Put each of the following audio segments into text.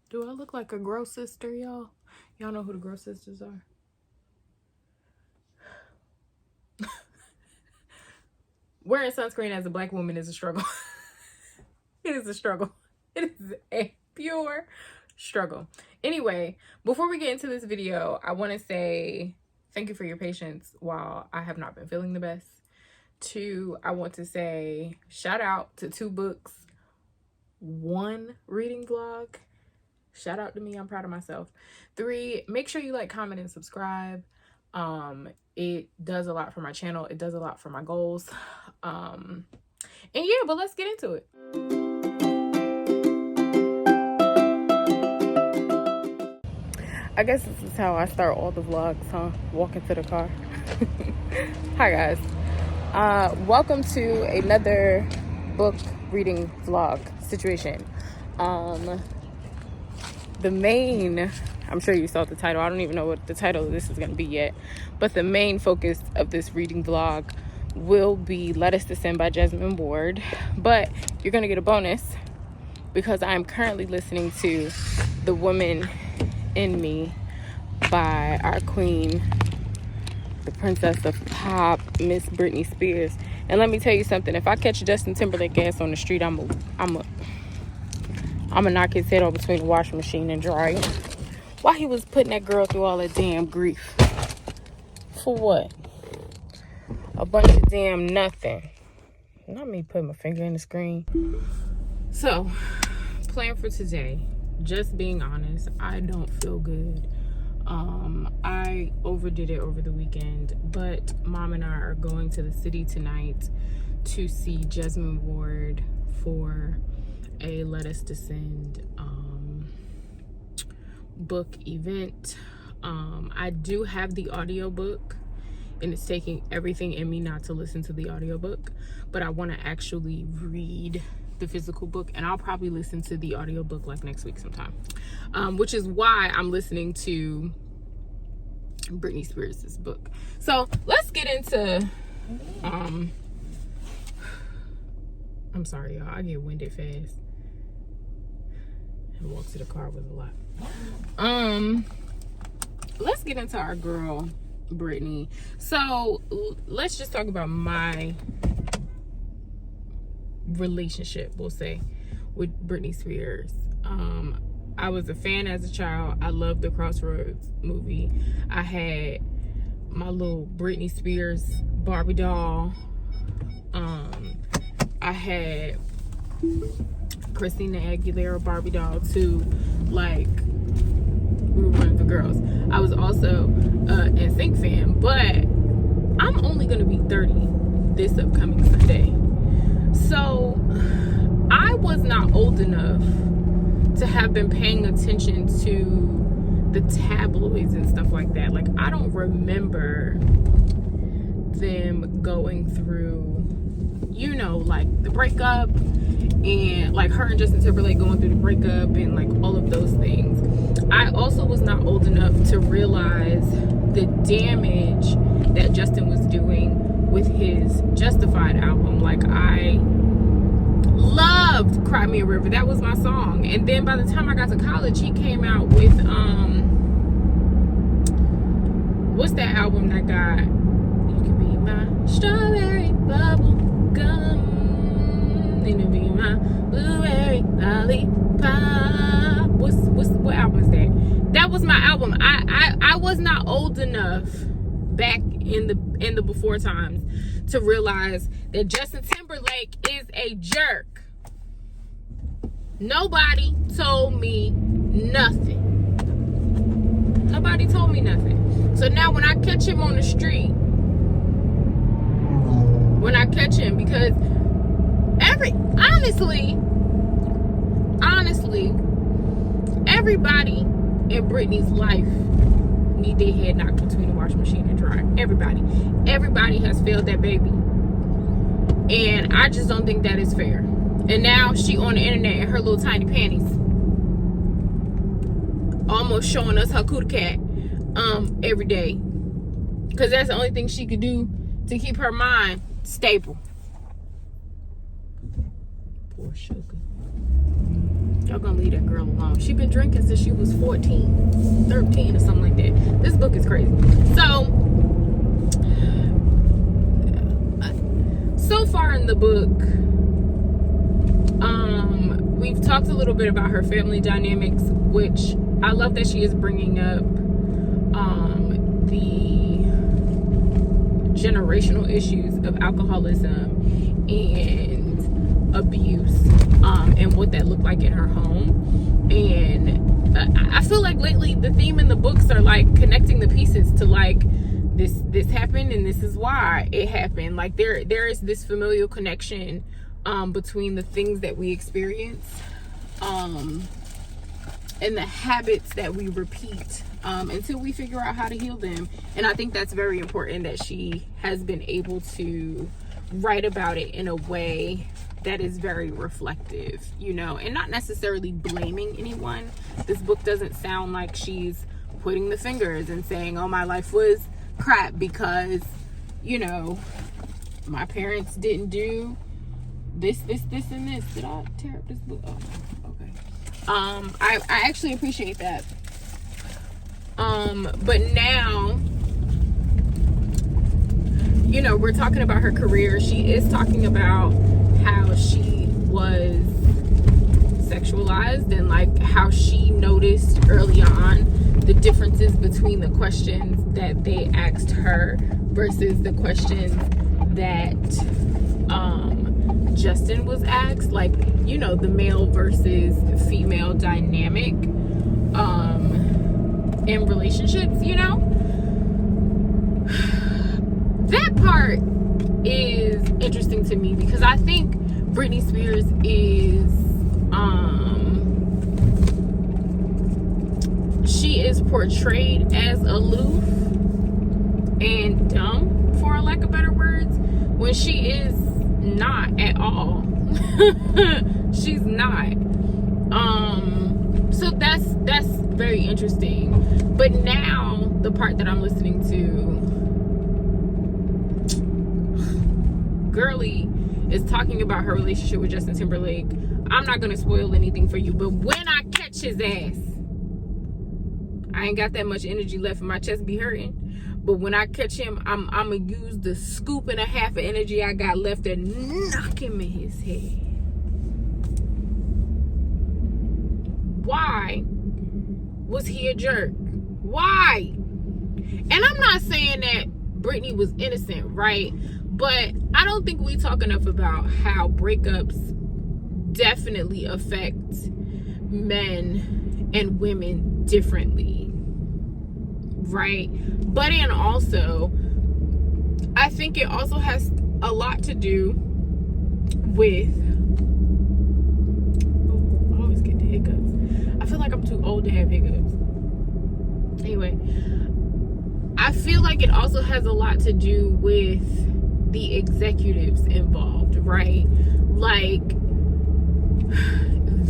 Do I look like a gross sister, y'all? Y'all know who the gross sisters are? Wearing sunscreen as a black woman is a struggle. It is a struggle. It is a pure struggle. Anyway, before we get into this video, I want to say thank you for your patience while I have not been feeling the best. 2, I want to say shout out to 2 books, 1 reading vlog. Shout out to me. I'm proud of myself. 3, make sure you like, comment, and subscribe. It does a lot for my channel. It does a lot for my goals. And yeah, but let's get into it. I guess this is how I start all the vlogs, huh? Walking to the car. Hi guys. Welcome to another book reading vlog situation. The main, I'm sure you saw the title. I don't even know what the title of this is going to be yet. But the main focus of this reading vlog will be Let Us Descend by Jasmine Ward. But you're going to get a bonus because I'm currently listening to The Woman in Me by our queen, the princess of pop, Miss Britney Spears. And let me tell you something. If I catch Justin Timberlake ass on the street, I'm gonna knock his head off between the washing machine and dry it. Why he was putting that girl through all that damn grief? For what? A bunch of damn nothing. Not me putting my finger in the screen. So, plan for today. Just being honest, I don't feel good. I overdid it over the weekend, but Mom and I are going to the city tonight to see Jasmine Ward for a Let Us Descend book event. I do have the audiobook, and it's taking everything in me not to listen to the audiobook, but I want to actually read the physical book, and I'll probably listen to the audiobook like next week sometime, which is why I'm listening to Britney Spears' book. So let's get into I'm sorry y'all, I get winded fast, and walk to the car was a lot. Let's get into our girl Brittany. So let's just talk about my relationship, we'll say, with Britney Spears. I was a fan as a child. I loved the Crossroads movie. I had my little Britney Spears Barbie doll. I had Christina Aguilera Barbie doll too. Like, we were one of the girls. I was also an NSYNC fan, but I'm only gonna be 30 this upcoming Sunday. So I was not old enough to have been paying attention to the tabloids and stuff like that. Like, I don't remember them going through, you know, like the breakup, and like her and Justin Timberlake going through the breakup and like all of those things. I also was not old enough to realize the damage that Justin was doing with his Justified album. Like, I loved Cry Me a River. That was my song. And then by the time I got to college, he came out with what's that album that got You Can Be My Strawberry Bubble Gum, You Can Be My Blueberry Lollipop. What album is that? That was my album. I was not old enough back in the before times to realize that Justin Timberlake is a jerk. Nobody told me nothing. Nobody told me nothing. So now when I catch him on the street, because honestly, everybody in Britney's life need their head knocked between the washing machine and dryer. Everybody has failed that baby, and I just don't think that is fair. And now she on the internet in her little tiny panties, almost showing us her cootie cat every day, because that's the only thing she could do to keep her mind stable. Poor sugar. Y'all gonna leave that girl alone. She been drinking since she was 14, 13 or something like that. This book is crazy. So far in the book, we've talked a little bit about her family dynamics, which I love that she is bringing up the generational issues of alcoholism and abuse, and what that looked like in her home. And I feel like lately the theme in the books are like connecting the pieces to like this happened and this is why it happened. Like there is this familial connection between the things that we experience and the habits that we repeat until we figure out how to heal them. And I think that's very important that she has been able to write about it in a way that is very reflective, you know, and not necessarily blaming anyone. This book doesn't sound like she's pointing the fingers and saying, oh, my life was crap because, you know, my parents didn't do this and this. Did I tear up this book? Oh, okay. I actually appreciate that. But now, you know, we're talking about her career. She is talking about how she was sexualized and like how she noticed early on the differences between the questions that they asked her versus the questions that Justin was asked, like, you know, the male versus female dynamic in relationships, you know. That part is interesting to me because I think Britney Spears is she is portrayed as aloof and dumb, for lack of better words, when she is not at all. She's not. So that's very interesting. But now the part that I'm listening to, Girly is talking about her relationship with Justin Timberlake. I'm not gonna spoil anything for you, but when I catch his ass, I ain't got that much energy left and my chest be hurting. But when I catch him, I'm gonna use the scoop and a half of energy I got left and knock him in his head. Why was he a jerk? Why? And I'm not saying that Britney was innocent, right? But I don't think we talk enough about how breakups definitely affect men and women differently, right? But and also, I think it also has a lot to do with, I always get the hiccups. I feel like I'm too old to have hiccups. Anyway, I feel like it also has a lot to do with the executives involved, right? Like,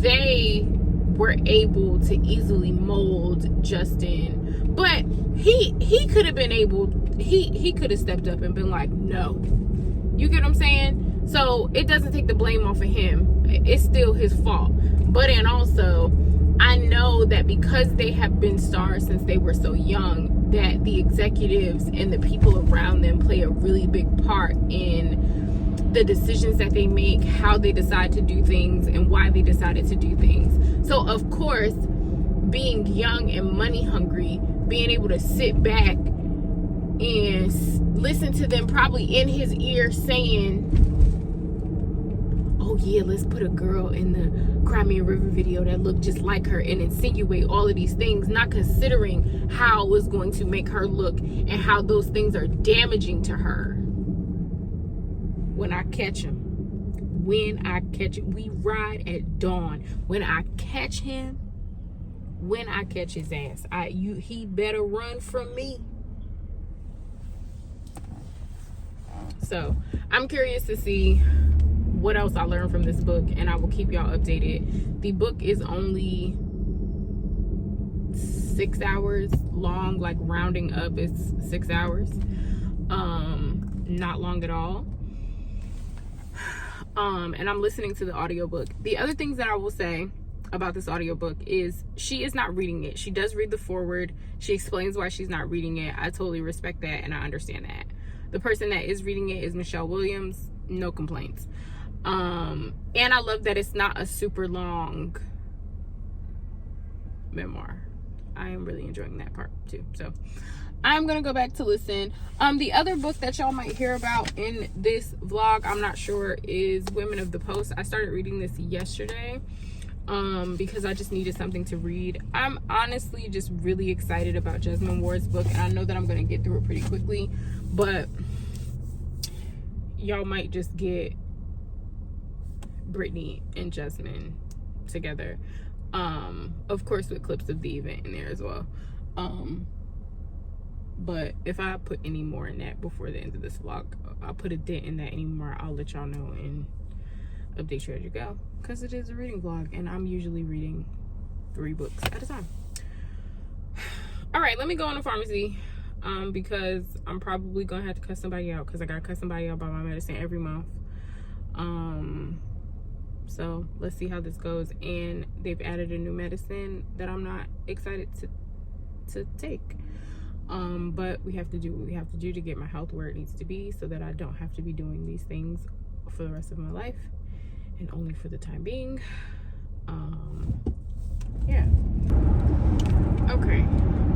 they were able to easily mold Justin, but he could have been able, he could have stepped up and been like, no. You get what I'm saying? So it doesn't take the blame off of him. It's still his fault. But and also, I know that because they have been stars since they were so young, that the executives and the people around them play a really big part in the decisions that they make, how they decide to do things, and why they decided to do things. So of course, being young and money hungry, being able to sit back and listen to them probably in his ear saying, oh yeah, let's put a girl in the Cry Me a River video that looked just like her, and insinuate all of these things, not considering how it was going to make her look and how those things are damaging to her. When I catch him, we ride at dawn. When I catch him, when I catch his ass, he better run from me. So I'm curious to see what else I learned from this book, and I will keep y'all updated. The book is only 6 hours long, like rounding up, it's 6 hours. Not long at all. And I'm listening to the audiobook. The other things that I will say, about this audiobook is she is not reading it. She does read the foreword. She explains why she's not reading it. I totally respect that and I understand that. The person that is reading it is Michelle Williams. No complaints. And I love that it's not a super long memoir. I am really enjoying that part too. So I'm gonna go back to listen. The other book that y'all might hear about in this vlog, I'm not sure, is Women of the Post. I started reading this yesterday because I just needed something to read. I'm honestly just really excited about Jasmine Ward's book, and I know that I'm gonna get through it pretty quickly, but y'all might just get Brittany and Jesmyn together, of course with clips of the event in there as well. But if I put any more in that before the end of this vlog, I'll put a dent in that anymore, I'll let y'all know and update you as you go, because it is a reading vlog and I'm usually reading 3 books at a time. All right, let me go in the pharmacy because I'm probably gonna have to cut somebody out, because I gotta cut somebody out by my medicine every month. So let's see how this goes. And they've added a new medicine that I'm not excited to take. But we have to do what we have to do to get my health where it needs to be, so that I don't have to be doing these things for the rest of my life, and only for the time being. Yeah. Okay.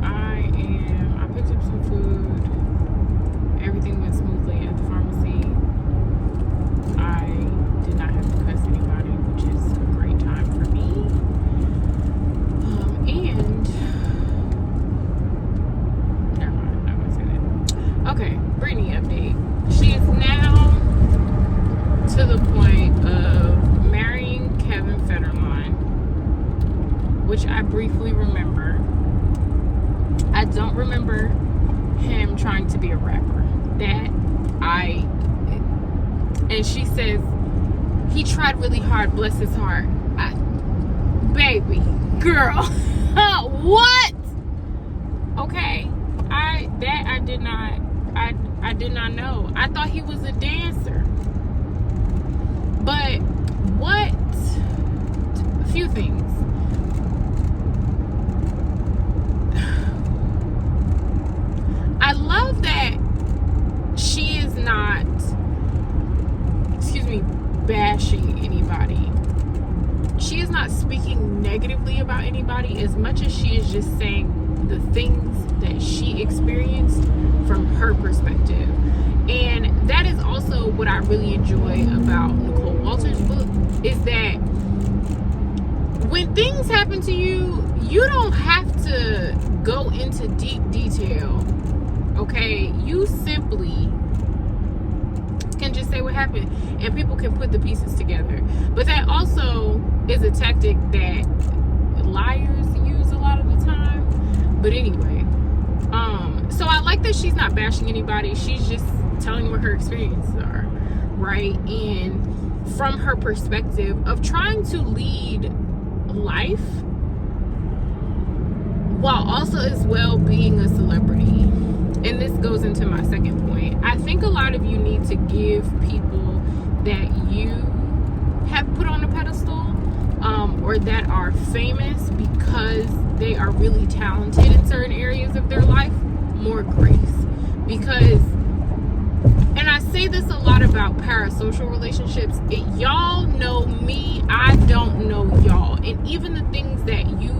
I picked up some food. Everything went smoothly at the pharmacy. I did not have to cuss anybody, which is a great time for me. And never mind, I'm not gonna say that. Okay, Brittany update. She is now to the point of marrying Kevin Federline, which I briefly remember. I don't remember him trying to be a rapper. And she says he tried really hard, bless his heart. Baby girl, what? Okay, I did not know. I thought he was a dancer. But what? A few things. I love that she is not, bashing anybody. She is not speaking negatively about anybody as much as she is just saying the things that she experienced from her perspective. And that is also what I really enjoy about Nicole Walters' book, is that when things happen to you, you don't have to go into deep detail. Okay, you simply can just say what happened, and people can put the pieces together. But that also is a tactic that liars use a lot of the time. But anyway, so I like that she's not bashing anybody. She's just telling what her experiences are, right? And from her perspective of trying to lead life while also as well being a celebrity. And this goes into my second point. I think a lot of you need to give people that you have put on a pedestal, or that are famous because they are really talented in certain areas of their life, more grace. Because, and I say this a lot about parasocial relationships, y'all know me, I don't know y'all. And even the things that you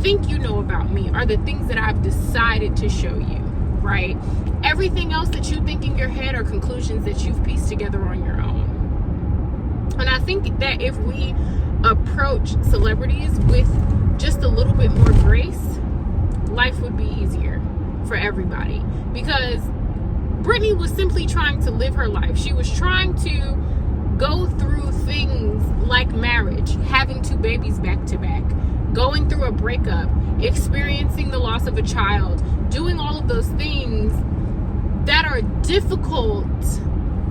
think you know about me are the things that I've decided to show you. Right? Everything else that you think in your head are conclusions that you've pieced together on your own. And I think that if we approach celebrities with just a little bit more grace, life would be easier for everybody. Because Brittany was simply trying to live her life. She was trying to go through things like marriage, having 2 babies back to back, going through a breakup, experiencing the loss of a child, doing all of those things that are difficult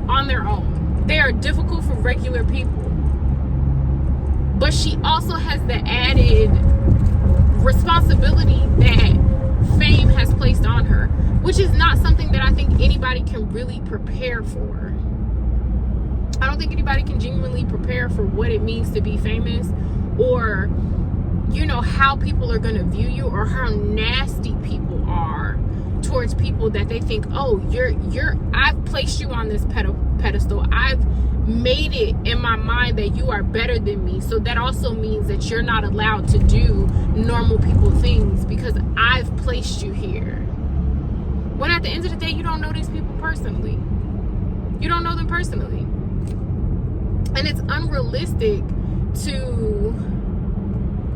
on their own. They are difficult for regular people. But she also has the added responsibility that fame has placed on her, which is not something that I think anybody can really prepare for. I don't think anybody can genuinely prepare for what it means to be famous, or you know, how people are going to view you, or how nasty people are towards people that they think, oh, I've placed you on this pedestal. I've made it in my mind that you are better than me. So that also means that you're not allowed to do normal people things because I've placed you here. When at the end of the day, you don't know these people personally. You don't know them personally. And it's unrealistic to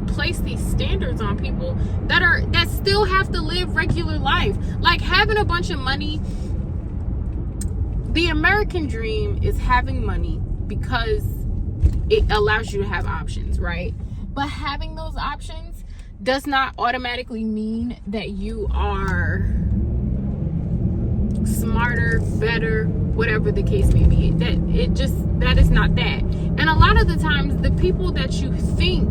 place these standards on people that still have to live regular life. Like, having a bunch of money, the American dream is having money because it allows you to have options, right? But having those options does not automatically mean that you are smarter, better, whatever the case may be. That is not that. And a lot of the times, the people that you think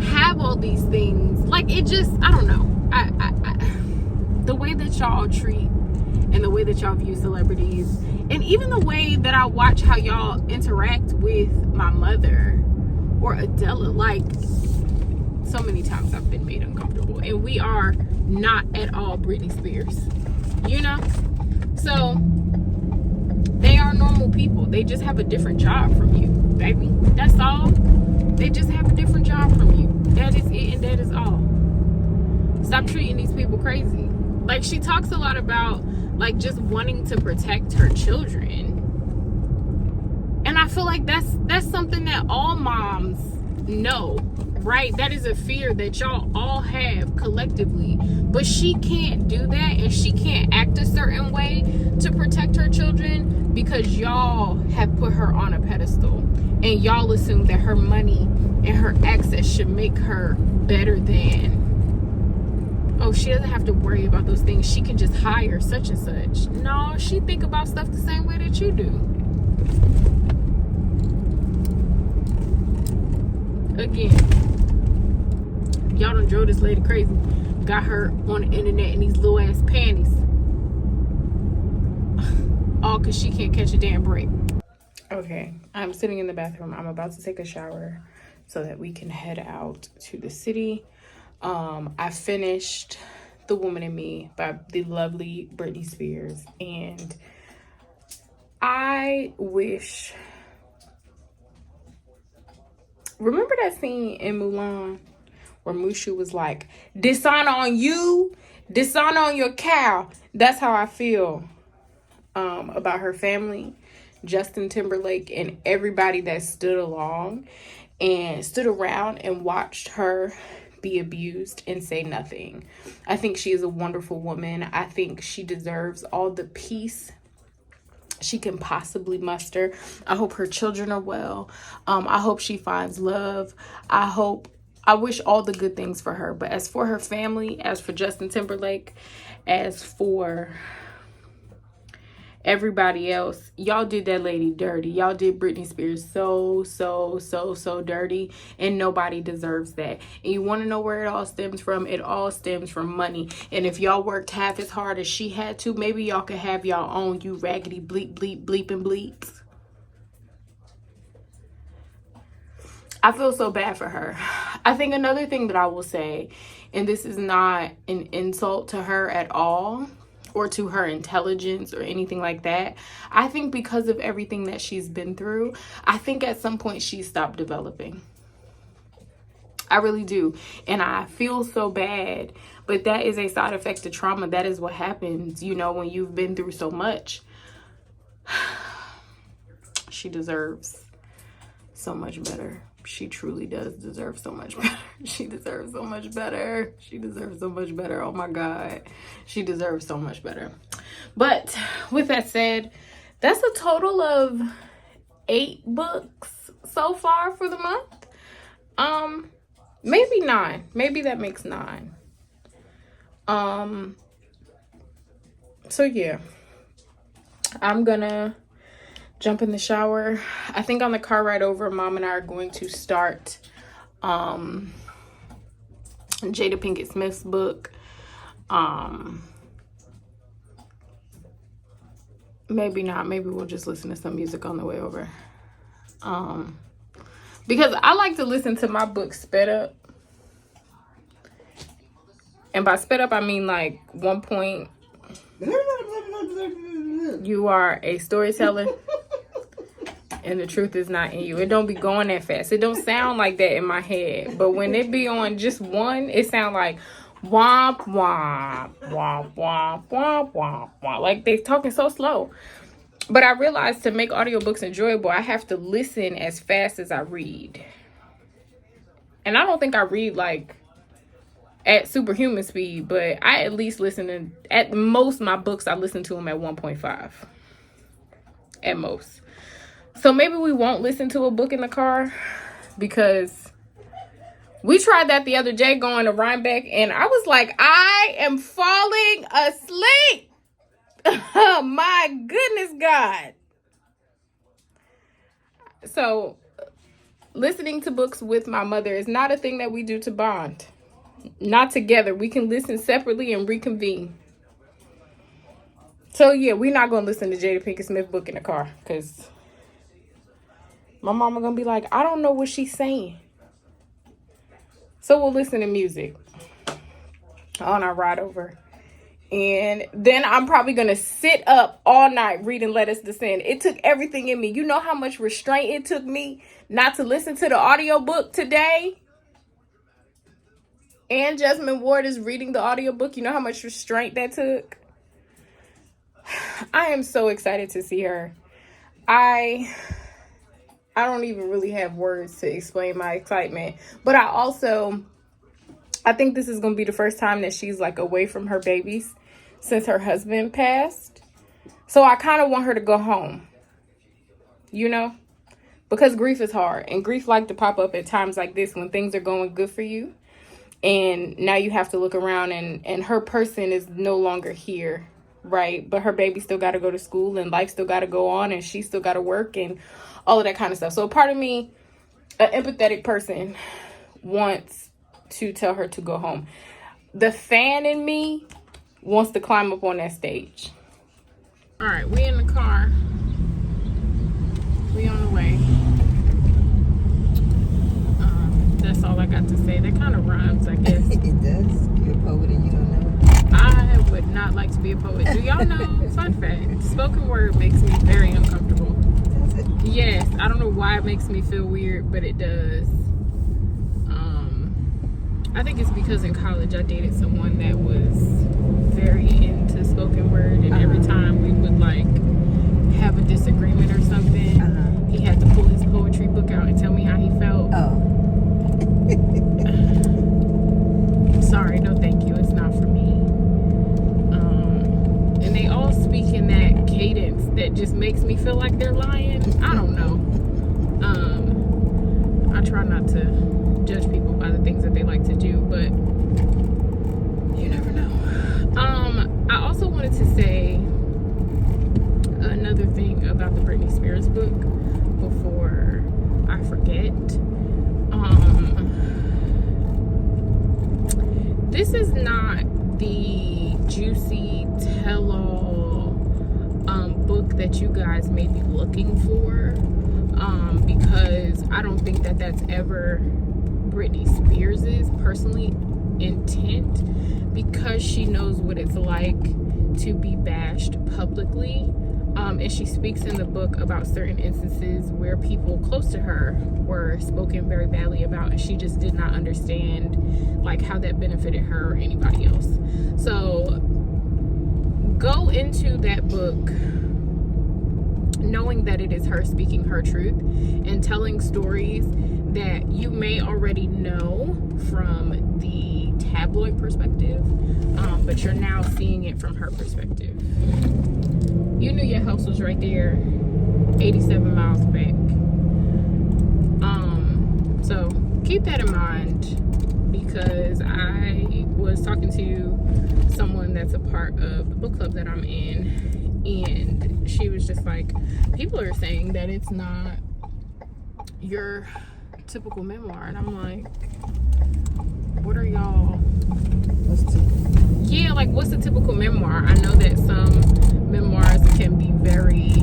have all these things, like, it just, I don't know. The way that y'all treat and the way that y'all view celebrities, and even the way that I watch how y'all interact with my mother or Adela, like, so many times I've been made uncomfortable. And we are not at all Britney Spears, you know? So they are normal people. They just have a different job from you, baby. That's all. They just have a different job from you. That is it, and that is all. Stop treating these people crazy. Like, she talks a lot about, like, just wanting to protect her children. And I feel like that's something that all moms know, right? That is a fear that y'all all have collectively. But she can't do that, and she can't act a certain way to protect her children because y'all have put her on a pedestal. And y'all assume that her money and her access should make her better than, oh, she doesn't have to worry about those things. She can just hire such and such. No, she think about stuff the same way that you do. Again, y'all done drove this lady crazy. Got her on the internet in these little ass panties. All because she can't catch a damn break. Okay, I'm sitting in the bathroom. I'm about to take a shower so that we can head out to the city. I finished The Woman in Me by the lovely Britney Spears. And I wish... Remember that scene in Mulan where Mushu was like, dishonor on you, dishonor on your cow? That's how I feel about her family, Justin Timberlake, and everybody that stood around and watched her be abused and say nothing. I think she is a wonderful woman. I think she deserves all the peace she can possibly muster. I hope her children are well. I hope she finds love. I wish all the good things for her. But as for her family, as for Justin Timberlake, as for everybody else, y'all did that lady dirty. Y'all did Britney Spears so dirty, and nobody deserves that. And you want to know where it all stems from? It all stems from money. And if y'all worked half as hard as she had to, maybe y'all could have y'all own, you raggedy bleep bleep bleep and bleeps. I feel so bad for her. I think another thing that I will say, and this is not an insult to her at all, or to her intelligence or anything like that. I think because of everything that she's been through, I think at some point she stopped developing. I really do. And I feel so bad. But that is a side effect of trauma. That is what happens, you know, when you've been through so much. She deserves so much better. She truly does deserve so much better. She deserves so much better. She deserves so much better. Oh my God. She deserves so much better. But with that said, that's a total of 8 books so far for the month. Maybe 9. Maybe that makes 9. So yeah. I'm gonna jump in the shower. I think on the car ride over, Mom and I are going to start Jada Pinkett Smith's book. Maybe not. Maybe we'll just listen to some music on the way over. Because I like to listen to my books sped up. And by sped up, I mean like 1 point. You are a storyteller. And the truth is not in you. It don't be going that fast. It don't sound like that in my head. But when it be on just one, it sound like womp, womp, womp, womp, womp, womp, womp. Like they talking so slow. But I realized to make audiobooks enjoyable, I have to listen as fast as I read. And I don't think I read like at superhuman speed, but I at least listen to, at most my books, I listen to them at 1.5. At most. So maybe we won't listen to a book in the car, because we tried that the other day going to Rhinebeck, and I was like, I am falling asleep. Oh my goodness, God. So listening to books with my mother is not a thing that we do to bond. Not together. We can listen separately and reconvene. So yeah, we're not going to listen to Jada Pinkett Smith book in the car, because my mama going to be like, I don't know what she's saying. So we'll listen to music on our ride over. And then I'm probably going to sit up all night reading Let Us Descend. It took everything in me. You know how much restraint it took me not to listen to the audiobook today? And Jasmine Ward is reading the audiobook. You know how much restraint that took? I am so excited to see her. I don't even really have words to explain my excitement. But I think this is going to be the first time that she's like away from her babies since her husband passed. So I kind of want her to go home, you know, because grief is hard, and grief like to pop up at times like this when things are going good for you. And now you have to look around and her person is no longer here, right? But her baby still got to go to school, and life still got to go on, and she still got to work and all of that kind of stuff. So part of me, an empathetic person, wants to tell her to go home. The fan in me wants to climb up on that stage. All right, we in the car. We on the way. That's all I got to say. That kind of rhymes, I guess. It does. You're a poet and you don't know it. I would not like to be a poet. Do y'all know? Fun fact. Spoken word makes me very uncomfortable. Does it? Yes. I don't know why it makes me feel weird, but it does. I think it's because in college I dated someone that was very into spoken word, and every time we would like have a disagreement or something, he had to pull his poetry book out and tell me how he felt. Oh. Sorry, no thank you. It's not for me. And they all speak in that cadence that just makes me feel like they're lying. I don't know. I try not to judge people by the things that they like to do, but you never know. I also wanted to say another thing about the Britney Spears book before I forget. This is not the juicy tell-all book that you guys may be looking for, because I don't think that that's ever Britney Spears's personally intent, because she knows what it's like to be bashed publicly. And she speaks in the book about certain instances where people close to her were spoken very badly about, and she just did not understand like how that benefited her or anybody else. So go into that book knowing that it is her speaking her truth and telling stories that you may already know from the tabloid perspective, but you're now seeing it from her perspective. You knew your house was right there, 87 miles back. So keep that in mind, because I was talking to someone that's a part of the book club that I'm in, and she was just like, people are saying that it's not your typical memoir, and I'm like, what are y'all? Yeah, like, what's a typical memoir? I know that some memoirs can be very,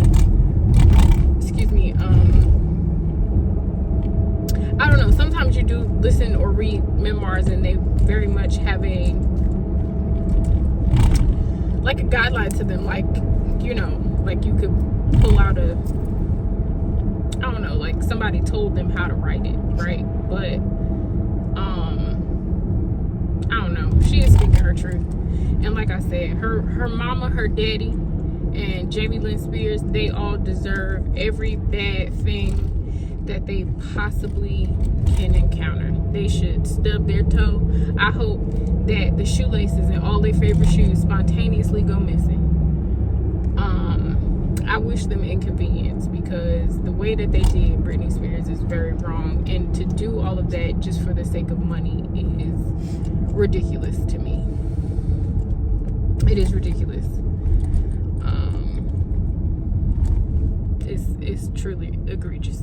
I don't know, sometimes you do listen or read memoirs and they very much have a guideline to them, like, you know, like you could pull out a, I don't know, like somebody told them how to write it, right? But I don't know, she is speaking her truth. And like I said, her mama, her daddy, and Jesmyn Spears, they all deserve every bad thing that they possibly can encounter. They should stub their toe. I hope that the shoelaces in all their favorite shoes spontaneously go missing. I wish them inconvenience, because the way that they did Britney Spears is very wrong, and to do all of that just for the sake of money is ridiculous to me. It is ridiculous. It's truly egregious.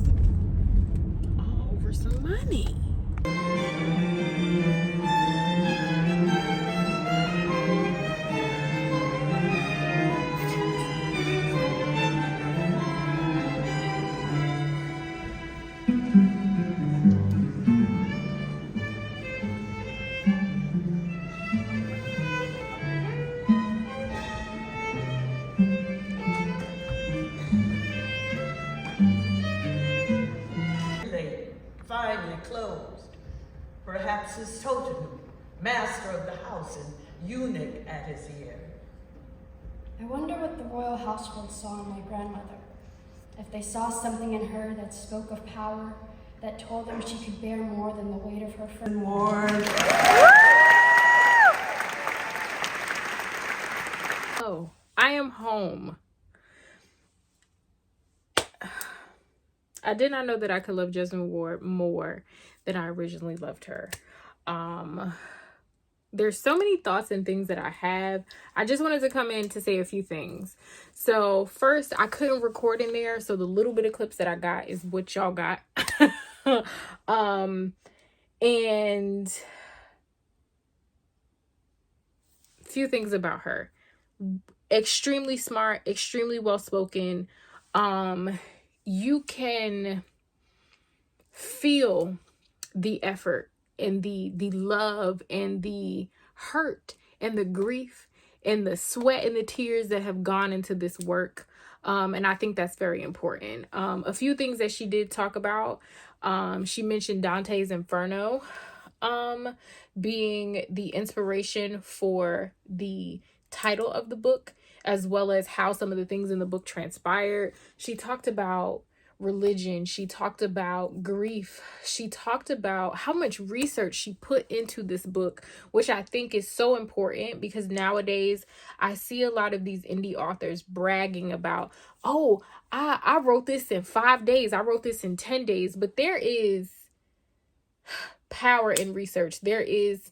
All over some money. Finally closed. Perhaps his totem, master of the house and eunuch at his ear. I wonder what the royal household saw in my grandmother. If they saw something in her that spoke of power, that told them she could bear more than the weight of her Jasmine Ward. Oh, I am home. I did not know that I could love Jasmine Ward more than I originally loved her. There's so many thoughts and things that I have. I just wanted to come in to say a few things. So first, I couldn't record in there, so the little bit of clips that I got is what y'all got. And a few things about her. Extremely smart, extremely well-spoken. You can feel the effort and the love and the hurt and the grief and the sweat and the tears that have gone into this work. And I think that's very important. A few things that she did talk about. She mentioned Dante's Inferno being the inspiration for the title of the book, as well as how some of the things in the book transpired. She talked about religion. She talked about grief. She talked about how much research she put into this book, which I think is so important, because nowadays I see a lot of these indie authors bragging about, oh, I wrote this in 5 days. I wrote this in 10 days. But there is power in research. There is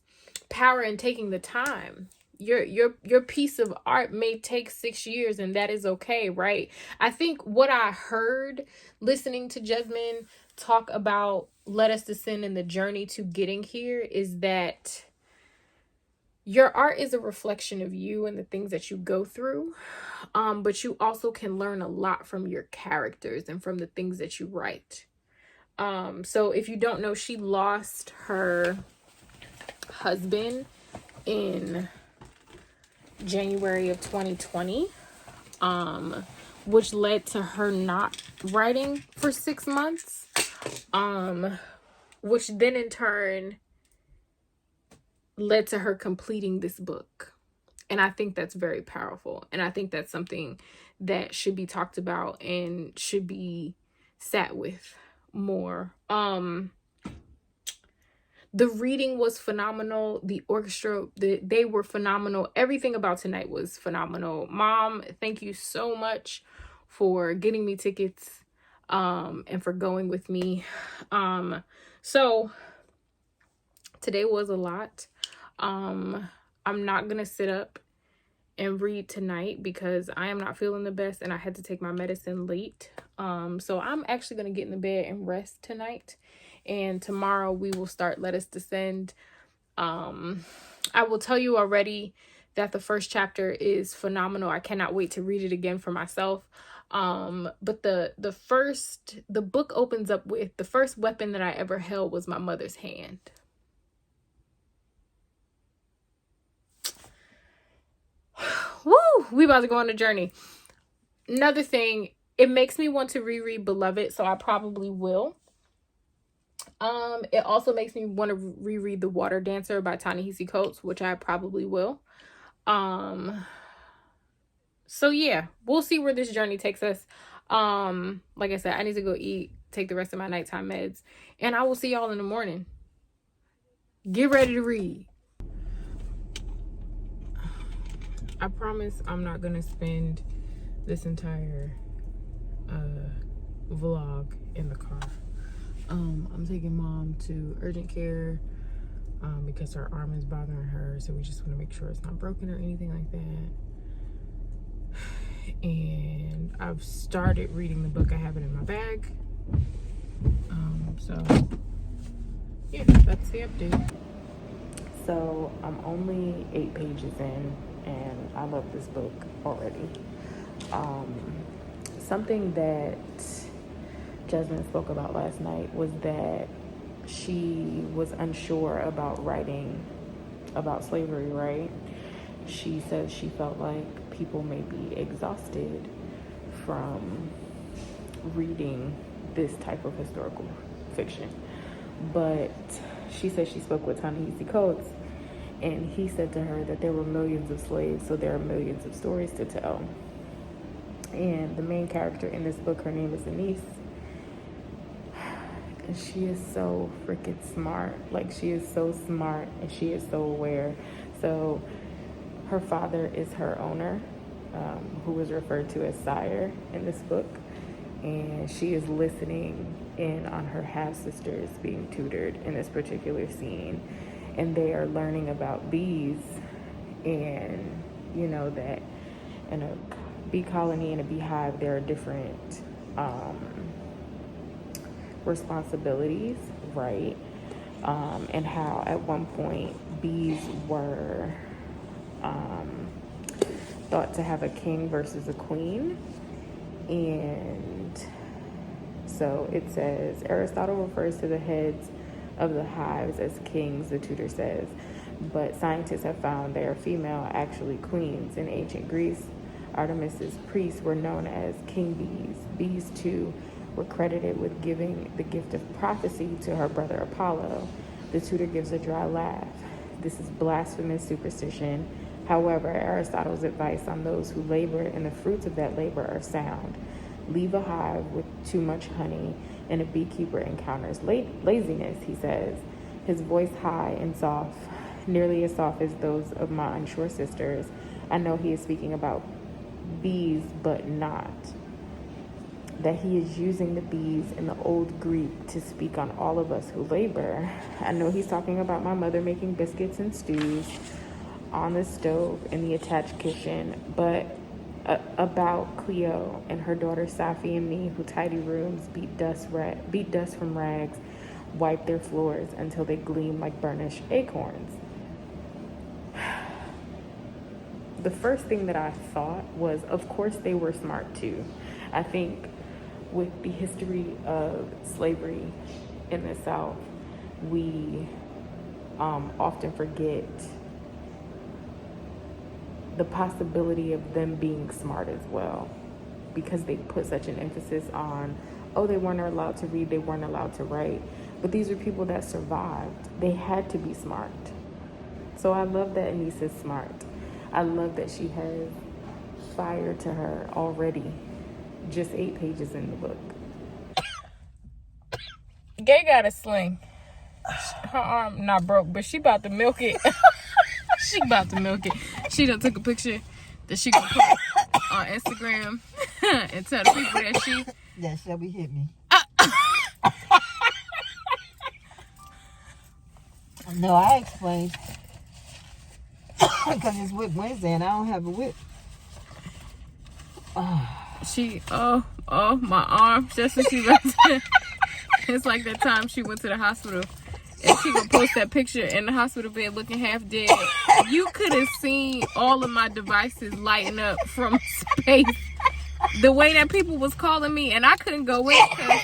power in taking the time. Your piece of art may take 6 years, and that is okay, right? I think what I heard listening to Jesmyn talk about Let Us Descend in the journey to getting here is that your art is a reflection of you and the things that you go through. But you also can learn a lot from your characters and from the things that you write. So if you don't know, she lost her husband in January of 2020, which led to her not writing for 6 months, which then in turn led to her completing this book. And I think that's very powerful. And I think that's something that should be talked about and should be sat with more. The reading was phenomenal. The orchestra, they were phenomenal. Everything about tonight was phenomenal. Mom, thank you so much for getting me tickets and for going with me. So today was a lot. I'm not going to sit up and read tonight because I am not feeling the best and I had to take my medicine late. So I'm actually going to get in the bed and rest tonight. And tomorrow we will start Let Us Descend. I will tell you already that the first chapter is phenomenal. I cannot wait to read it again for myself. But the book opens up with, the first weapon that I ever held was my mother's hand. Woo! We about to go on a journey. Another thing, it makes me want to reread Beloved, so I probably will. It also makes me want to reread The Water Dancer by Ta-Nehisi Coates, which I probably will. So yeah, we'll see where this journey takes us. Like I said, I need to go eat, take the rest of my nighttime meds, and I will see y'all in the morning. Get ready to read. I promise I'm not gonna spend this entire vlog in the car. I'm taking mom to urgent care because her arm is bothering her, so we just want to make sure it's not broken or anything like that. And I've started reading the book. I have it in my bag. So yeah, that's the update. So I'm only 8 pages in, and I love this book already. Something that Jesmyn spoke about last night was that she was unsure about writing about slavery, right? She says she felt like people may be exhausted from reading this type of historical fiction. But she said she spoke with Ta-Nehisi Coates, and he said to her that there were millions of slaves, so there are millions of stories to tell. And the main character in this book, her name is Anise, and she is so freaking smart. Like, she is so smart, and she is so aware. So her father is her owner, who is referred to as sire in this book, and she is listening in on her half-sisters being tutored in this particular scene, and they are learning about bees, and you know that in a bee colony and a beehive there are different responsibilities, right? And how at one point bees were thought to have a king versus a queen. And so it says, Aristotle refers to the heads of the hives as kings, the tutor says, but scientists have found they are female, actually queens. In ancient Greece, Artemis's priests were known as king bees. Bees, too, were credited with giving the gift of prophecy to her brother Apollo. The tutor gives a dry laugh. This is blasphemous superstition. However, Aristotle's advice on those who labor and the fruits of that labor are sound. Leave a hive with too much honey, and a beekeeper encounters laziness, he says, his voice high and soft, nearly as soft as those of my unsure sisters. I know he is speaking about bees, but not. That he is using the bees in the old Greek to speak on all of us who labor. I know he's talking about my mother making biscuits and stews on the stove in the attached kitchen, but about Cleo and her daughter Safi and me, who tidy rooms, beat dust from rags, wipe their floors until they gleam like burnished acorns. The first thing that I thought was, of course they were smart too. I think with the history of slavery in the South, we often forget the possibility of them being smart as well, because they put such an emphasis on, oh, they weren't allowed to read, they weren't allowed to write. But these are people that survived. They had to be smart. So I love that Anise is smart. I love that she has fire to her already. Just 8 pages in the book. Gay got a sling. Her arm not broke, but she about to milk it. She about to milk it. She done took a picture that she gonna put on Instagram and tell the people that she... That Shelby hit me. No, I explained. Because it's Whip Wednesday and I don't have a whip. My arm. Just when she went to... It's like that time she went to the hospital. And she gonna post that picture in the hospital bed looking half dead. You could have seen all of my devices lighting up from space. the way that people was calling me, and I couldn't go in because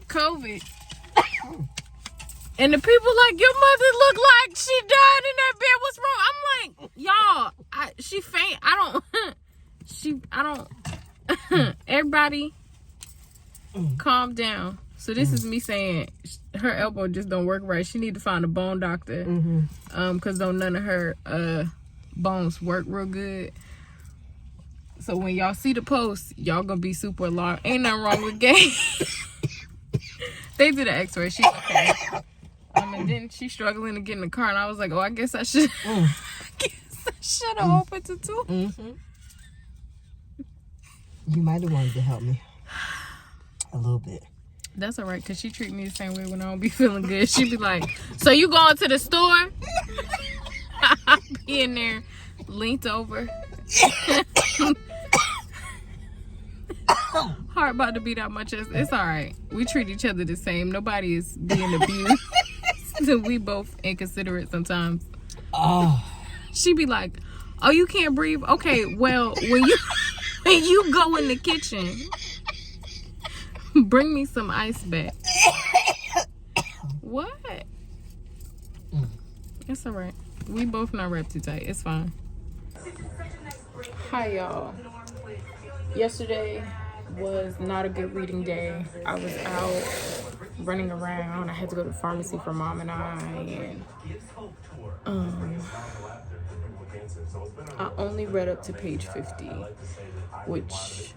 COVID. And the people like, your mother looked like she died in that bed. What's wrong? I'm like, y'all, she faint. I don't. Everybody, calm down. So this is me saying her elbow just don't work right. She need to find a bone doctor. Because don't none of her bones work real good. So when y'all see the post, y'all gonna be super alarmed. Ain't nothing wrong with Gay. They did an x-ray. She's okay. And then she's struggling to get in the car, and I was like, oh, I guess I should have opened the door. You might have wanted to help me a little bit. That's all right, because she treat me the same way when I don't be feeling good. She be like, so you going to the store? I be in there, leaned over. Heart about to beat out my chest. It's all right. We treat each other the same. Nobody is being abused. We both inconsiderate sometimes. Oh. She be like, oh, you can't breathe? Okay, well, when you go in the kitchen, bring me some ice back. What? It's all right. We both not wrapped too tight. It's fine. Hi, y'all. Yesterday was not a good reading day. I was out running around. I had to go to the pharmacy for Mom and I, and I only read up to page 50, which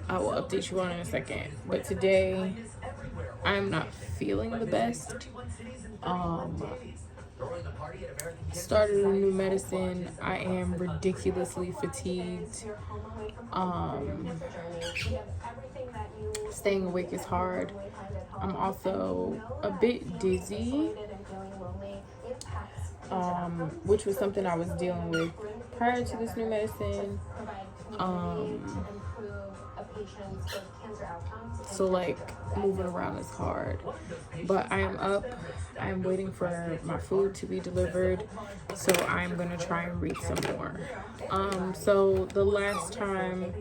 I will update you on in a second. But today, I'm not feeling the best. Started a new medicine. I am ridiculously fatigued. Staying awake is hard. I'm also a bit dizzy, which was something I was dealing with prior to this new medicine. So like moving around is hard, but I am up. I am waiting for my food to be delivered, so I'm gonna try and read some more. So the last time,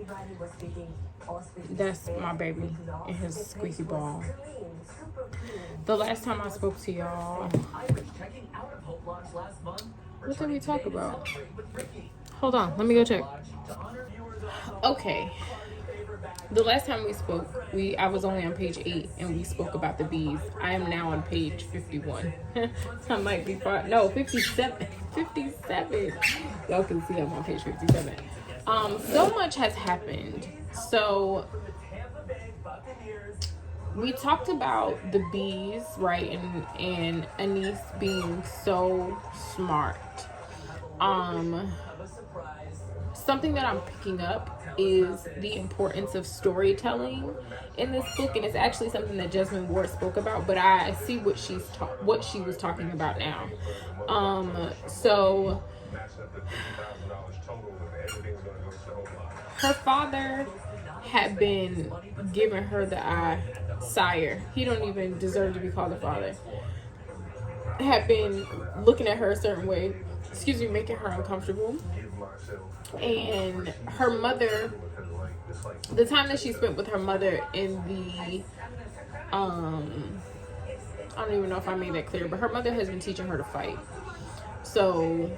that's my baby and his squeaky ball. The last time I spoke to y'all, what did we talk about? Hold on, let me go check. Okay. The last time we spoke, I was only on page 8, and we spoke about the bees. I am now on page 51. I might be far. No, 57. 57. Y'all can see I'm on page 57. So much has happened. So we talked about the bees, right? And Anise being so smart. Something that I'm picking up is the importance of storytelling in this book, and it's actually something that Jasmine Ward spoke about, but I see what she was talking about now. So her father had been giving her the eye. Sire, he don't even deserve to be called a father. Had been looking at her a certain way, making her uncomfortable. And her mother, the time that she spent with her mother in the I don't even know if I made that clear, but her mother has been teaching her to fight. So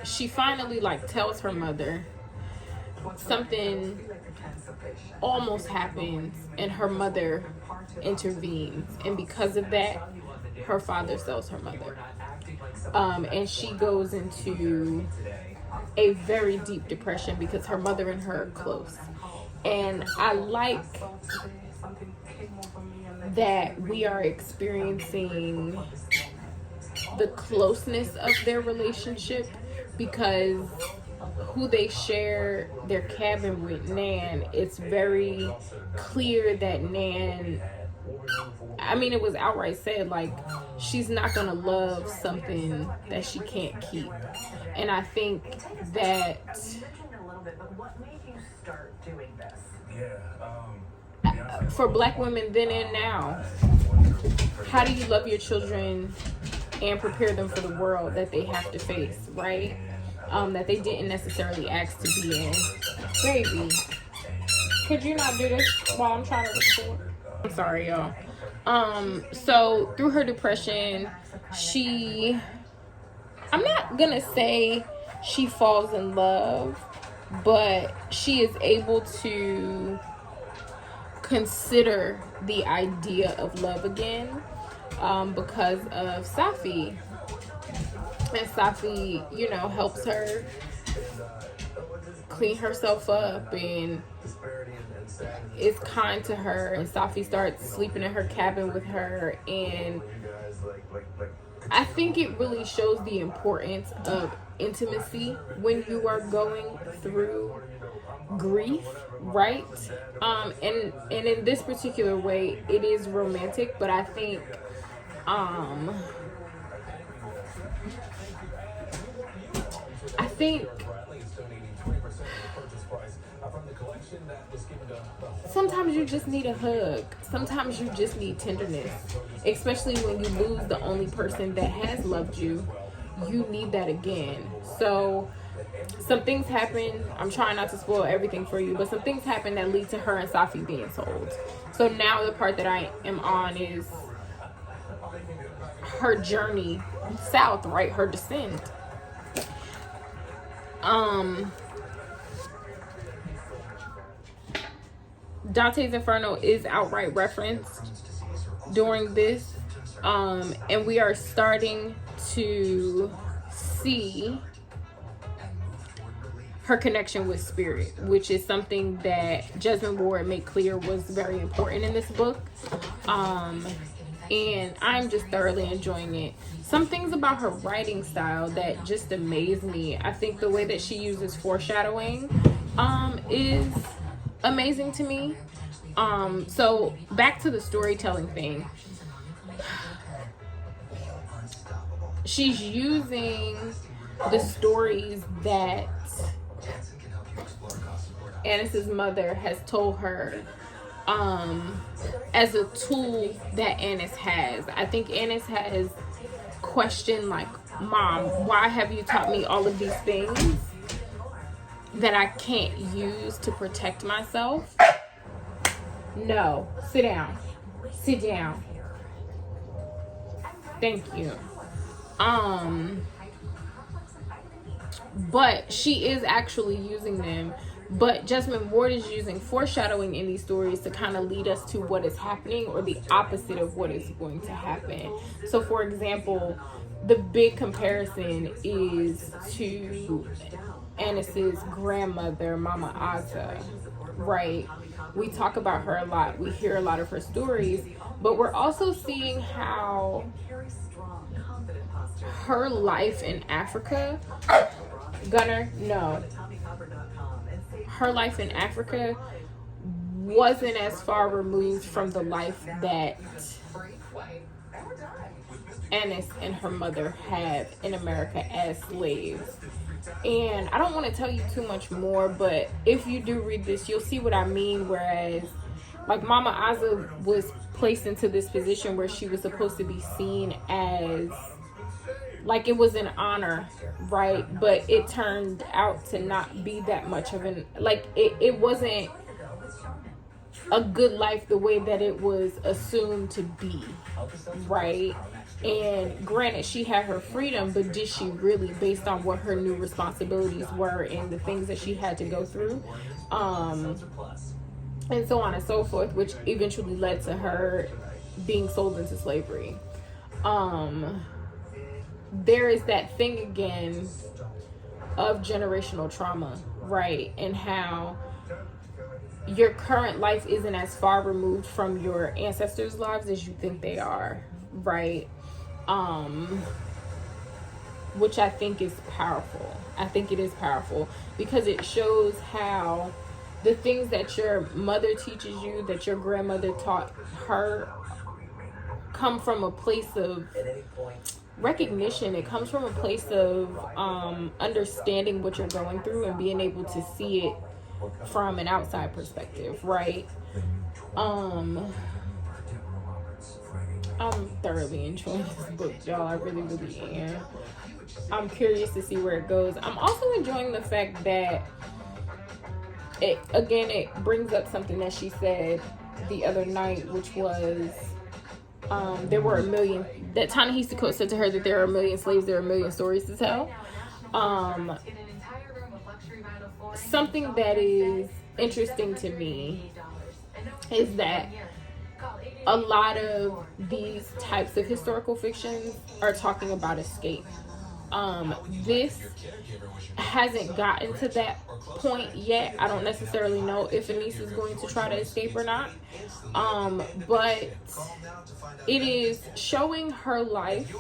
she finally tells her mother something almost happens, and her mother intervenes, and because of that, her father sells her mother. And she goes into a very deep depression because her mother and her are close. And I like that we are experiencing the closeness of their relationship, because who they share their cabin with, Nan, it's very clear that Nan, it was outright said, she's not gonna love something that she can't keep. And I think that for Black women then and now, how do you love your children and prepare them for the world that they have to face, right? that they didn't necessarily ask to be in. Baby, could you not do this while I'm trying to record? I'm sorry, y'all. So through her depression, I'm not gonna say she falls in love, but she is able to consider the idea of love again, because of Safi. And Safi, you know, helps her clean herself up and is kind to her, and Safi starts sleeping in her cabin with her, and I think it really shows the importance of intimacy when you are going through grief, right? And in this particular way, it is romantic, but I think sometimes you just need a hug. Sometimes you just need tenderness, especially when you lose the only person that has loved you. You need that again. So some things happen. I'm trying not to spoil everything for you, but some things happen that lead to her and Safi being sold. So now the part that I am on is her journey south, right? Her descent. Dante's Inferno is outright referenced during this, and we are starting to see her connection with spirit, which is something that Jasmine Ward made clear was very important in this book, and I'm just thoroughly enjoying it. Some things about her writing style that just amaze me. I think the way that she uses foreshadowing is amazing to me. So back to the storytelling thing. She's using the stories that Annis's mother has told her as a tool that Annis has. I think Annis has questioned, like, Mom, why have you taught me all of these things that I can't use to protect myself? No, sit down. Sit down. Thank you. But she is actually using them. But Jasmine Ward is using foreshadowing in these stories to kind of lead us to what is happening, or the opposite of what is going to happen. So, for example, the big comparison is to Annis's grandmother, Mama Aza, right? We talk about her a lot. We hear a lot of her stories, but we're also seeing how her life in Africa, her life in Africa wasn't as far removed from the life that Annis and her mother had in America as slaves. And I don't want to tell you too much more, but if you do read this, you'll see what I mean. Whereas, like, Mama Aza was placed into this position where she was supposed to be seen as, like, it was an honor, right? But it turned out to not be that much of an, like, it wasn't a good life the way that it was assumed to be, right? And granted, she had her freedom, but did she really, based on what her new responsibilities were and the things that she had to go through, and so on and so forth, which eventually led to her being sold into slavery. There is that thing again of generational trauma, right? And how your current life isn't as far removed from your ancestors' lives as you think they are, right? Which I think is powerful. I think it is powerful because it shows how the things that your mother teaches you, that your grandmother taught her, come from a place of recognition. It comes from a place of understanding what you're going through and being able to see it from an outside perspective, right? I'm thoroughly enjoying this book, y'all. I really, really am. I'm curious to see where it goes. I'm also enjoying the fact that it brings up something that she said the other night, which was there were a million, that Ta-Nehisi Coates said to her that there are a million slaves, there are a million stories to tell. Something that is interesting to me is that a lot of these types of historical fictions are talking about escape. This hasn't gotten to that point yet. I don't necessarily know if Anise is going to try to escape or not. But it is showing her life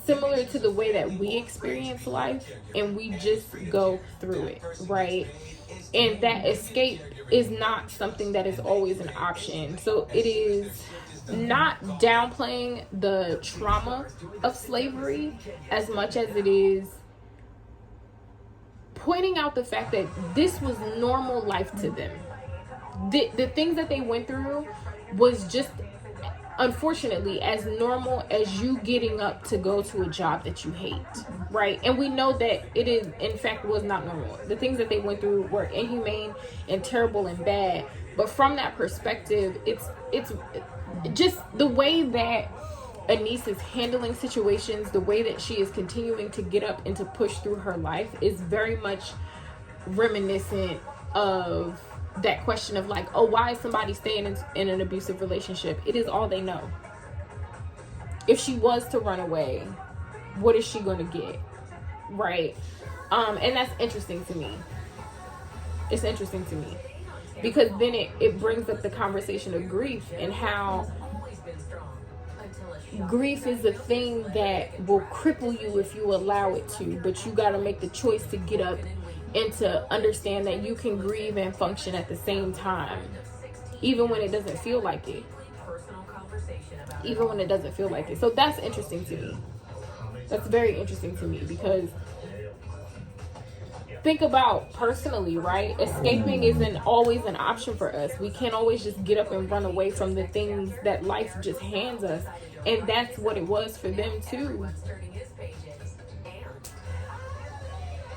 similar to the way that we experience life, and we just go through it, right? And that escape is not something that is always an option. So it is not downplaying the trauma of slavery as much as it is pointing out the fact that this was normal life to them. The things that they went through was just, unfortunately, as normal as you getting up to go to a job that you hate, right? And we know that it is, in fact, was not normal. The things that they went through were inhumane and terrible and bad. But from that perspective, it's just the way that Anise is handling situations, the way that she is continuing to get up and to push through her life is very much reminiscent of that question of like, oh, why is somebody staying in an abusive relationship? It is all they know. If she was to run away, what is she going to get? Right? And that's interesting to me. It's interesting to me. Because then it brings up the conversation of grief and how grief is a thing that will cripple you if you allow it to. But you got to make the choice to get up and to understand that you can grieve and function at the same time, even when it doesn't feel like it. Even when it doesn't feel like it. So that's interesting to me. That's very interesting to me because think about personally, right? Escaping isn't always an option for us. We can't always just get up and run away from the things that life just hands us. And that's what it was for them too.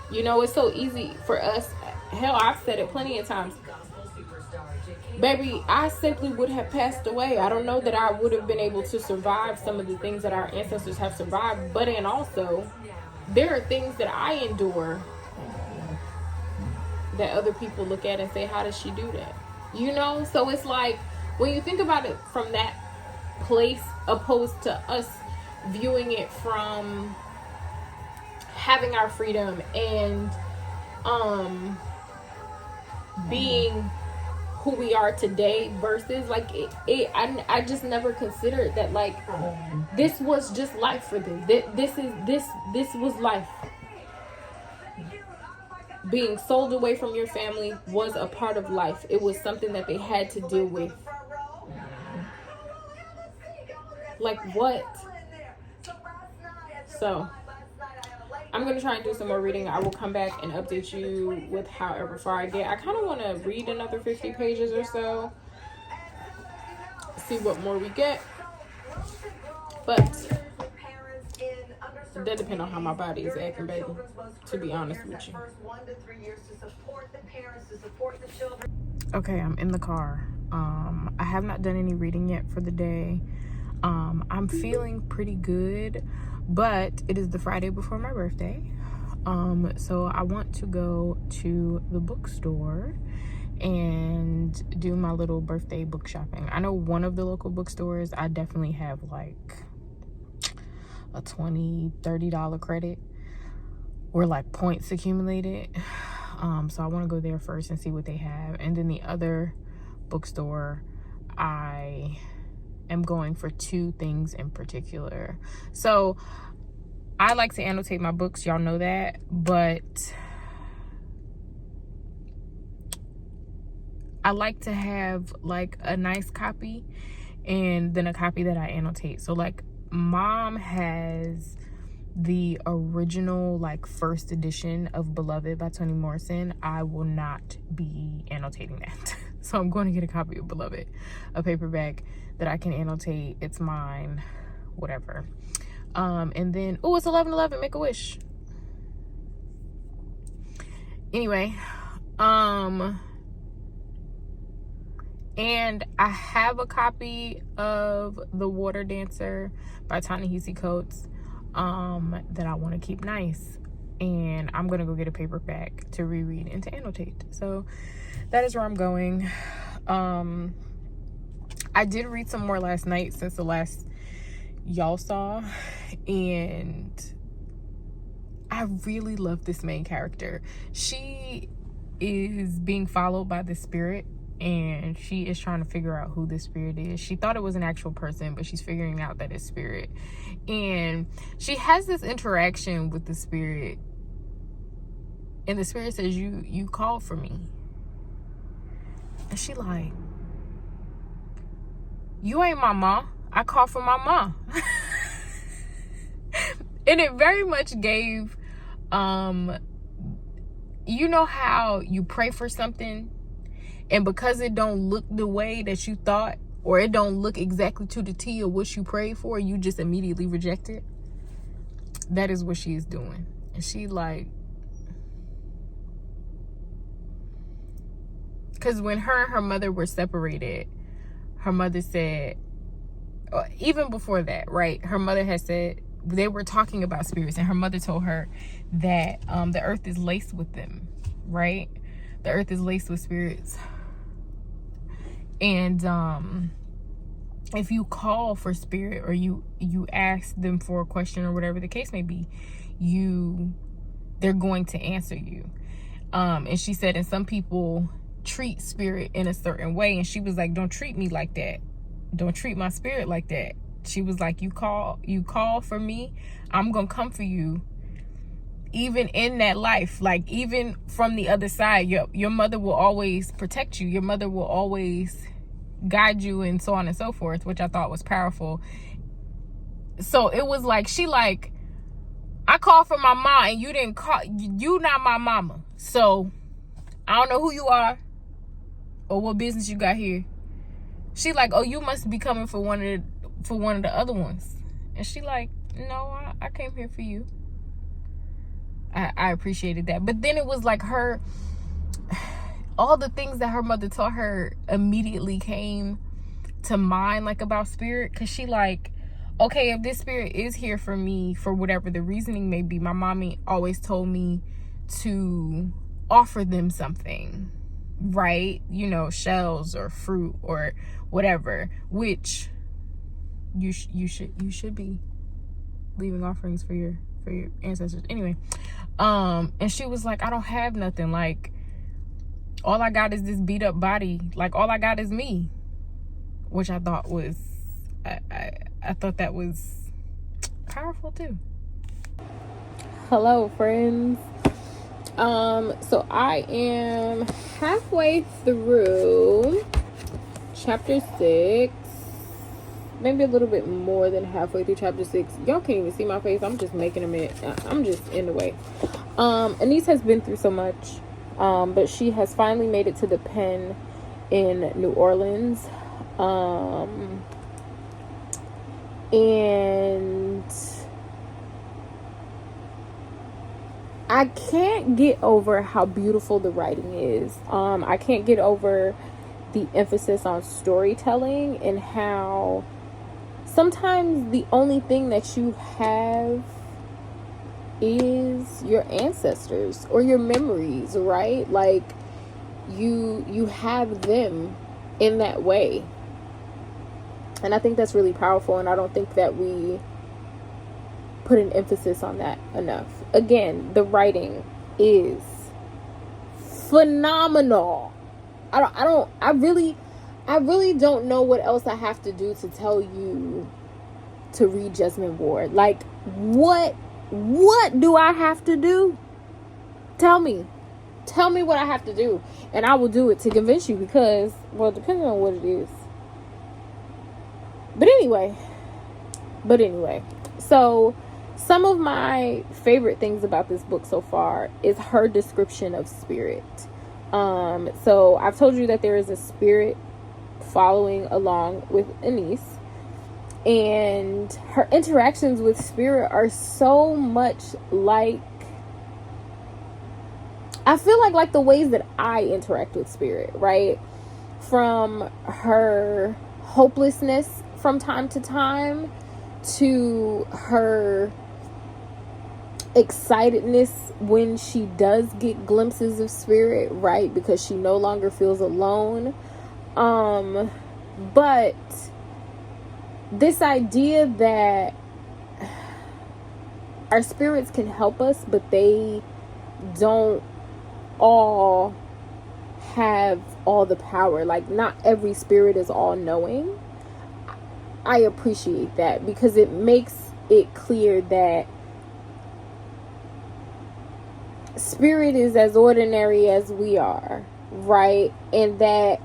You know, it's so easy for us. Hell, I've said it plenty of times. Baby, I simply would have passed away. I don't know that I would have been able to survive some of the things that our ancestors have survived. But and also, there are things that I endure that other people look at and say, how does she do that? You know? So it's like, when you think about it from that place, opposed to us viewing it from having our freedom and being who we are today versus like I just never considered that like this was just life for them. This was life. Being sold away from your family was a part of life. It was something that they had to deal with. Like what? So I'm going to try and do some more reading. I will come back and update you with however far I get. I kind of want to read another 50 pages or so. See what more we get. But that depends on how my body is acting, baby. To be honest with you. Okay, I'm in the car. I have not done any reading yet for the day. I'm feeling pretty good, but it is the Friday before my birthday. So I want to go to the bookstore and do my little birthday book shopping. I know one of the local bookstores, I definitely have like a $20-$30 credit or like points accumulated. So I want to go there first and see what they have. And then the other bookstore, I am going for two things in particular. So I like to annotate my books, y'all know that, but I like to have like a nice copy and then a copy that I annotate. So like mom has the original like first edition of Beloved by Toni Morrison. I will not be annotating that. So I'm going to get a copy of Beloved, a paperback that I can annotate. It's mine, whatever. And then, oh, it's 11/11, make a wish. Anyway, and I have a copy of The Water Dancer by Ta-Nehisi Coates that I want to keep nice. And I'm going to go get a paperback to reread and to annotate. So that is where I'm going. I did read some more last night since the last y'all saw. And I really love this main character. She is being followed by the spirit. And she is trying to figure out who this spirit is. She thought it was an actual person, but she's figuring out that it's spirit. And she has this interaction with the spirit. And the spirit says, you called for me. And she like, you ain't my mom. I called for my mom. And it very much gave, you know how you pray for something, and because it don't look the way that you thought, or it don't look exactly to the T of what you prayed for, you just immediately reject it? That is what she is doing. And she like, because when her and her mother were separated, her mother said, or even before that, right? Her mother had said, they were talking about spirits, and her mother told her that the earth is laced with them, right? The earth is laced with spirits. And if you call for spirit, or you ask them for a question, or whatever the case may be, they're going to answer you. And she said, and some people treat spirit in a certain way, and she was like, don't treat me like that. Don't treat my spirit like that. She was like, you call for me, I'm gonna come for you. Even in that life, like even from the other side, your mother will always protect you. Your mother will always guide you, and so on and so forth, which I thought was powerful. So it was like, she like, I called for my mom, and you didn't call. You not my mama. So I don't know who you are or what business you got here. She like, oh, you must be coming for one of the other ones. And she like, no, I came here for you. I appreciated that. But then it was like all the things that her mother taught her immediately came to mind, like about spirit. Because she like, okay, if this spirit is here for me, for whatever the reasoning may be, my mommy always told me to offer them something, right? You know, shells or fruit or whatever, which you should be leaving offerings for your ancestors anyway. And she was like, I don't have nothing. Like, all I got is this beat up body. Like, all I got is me. Which I thought was, I thought that was powerful too. Hello, friends. So I am halfway through chapter 6. Maybe a little bit more than halfway through chapter 6. Y'all can't even see my face. I'm just making a minute. I'm just in the way. Anise has been through so much. But she has finally made it to the pen in New Orleans. And I can't get over how beautiful the writing is. I can't get over the emphasis on storytelling, and how sometimes the only thing that you have is your ancestors or your memories, right? Like you have them in that way. And I think that's really powerful, and I don't think that we put an emphasis on that enough. Again, the writing is phenomenal. I really don't know what else I have to do to tell you to read Jasmine Ward. Like, what do I have to do? Tell me what I have to do, and I will do it to convince you, because, well, depending on what it is. But anyway, so some of my favorite things about this book so far is her description of spirit. So I've told you that there is a spirit following along with Anise, and her interactions with spirit are so much like, I feel like the ways that I interact with spirit, right? From her hopelessness from time to time to her excitedness when she does get glimpses of spirit, right? Because she no longer feels alone. But this idea that our spirits can help us, but they don't all have all the power. Like, not every spirit is all knowing. I appreciate that, because it makes it clear that spirit is as ordinary as we are, right? And that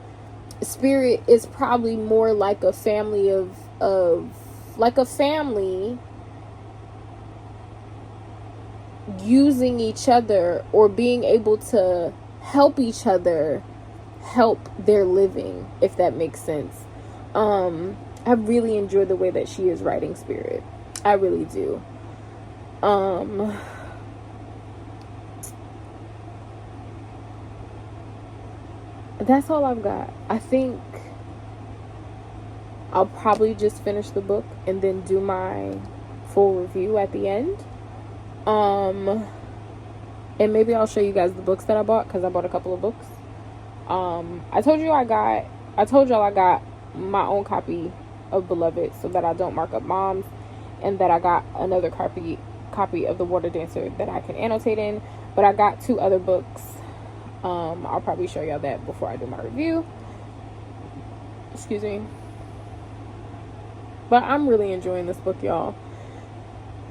spirit is probably more like a family of like a family using each other, or being able to help each other help their living, if that makes sense. I really enjoy the way that she is writing spirit. I really do. That's all I've got. I think I'll probably just finish the book and then do my full review at the end. And maybe I'll show you guys the books that I bought, because I bought a couple of books. I told y'all I got my own copy of Beloved, so that I don't mark up Mom's, and that I got another copy of The Water Dancer that I can annotate in. But I got 2 other books. I'll probably show y'all that before I do my review. Excuse me. But I'm really enjoying this book, y'all.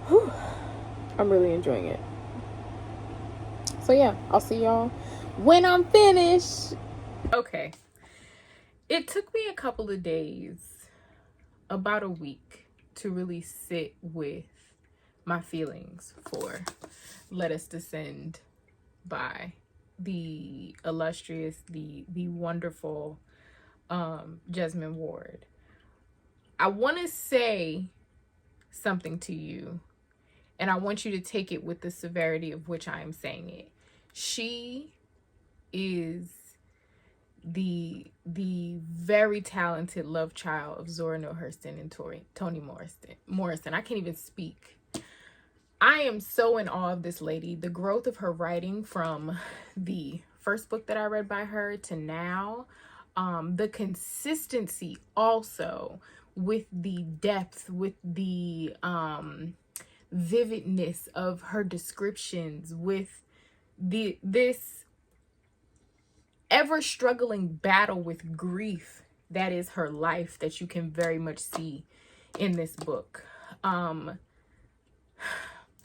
Whew. I'm really enjoying it. So yeah, I'll see y'all when I'm finished. Okay. It took me a couple of days, about a week, to really sit with my feelings for Let Us Descend by the illustrious, the wonderful Jasmine Ward. I want to say something to you, and I want you to take it with the severity of which I am saying it. She is the very talented love child of Zora Neale Hurston and Toni Morrison. I can't even speak. I am so in awe of this lady. The growth of her writing from the first book that I read by her to now. The consistency also, with the depth, with the vividness of her descriptions, with this ever struggling battle with grief that is her life, that you can very much see in this book.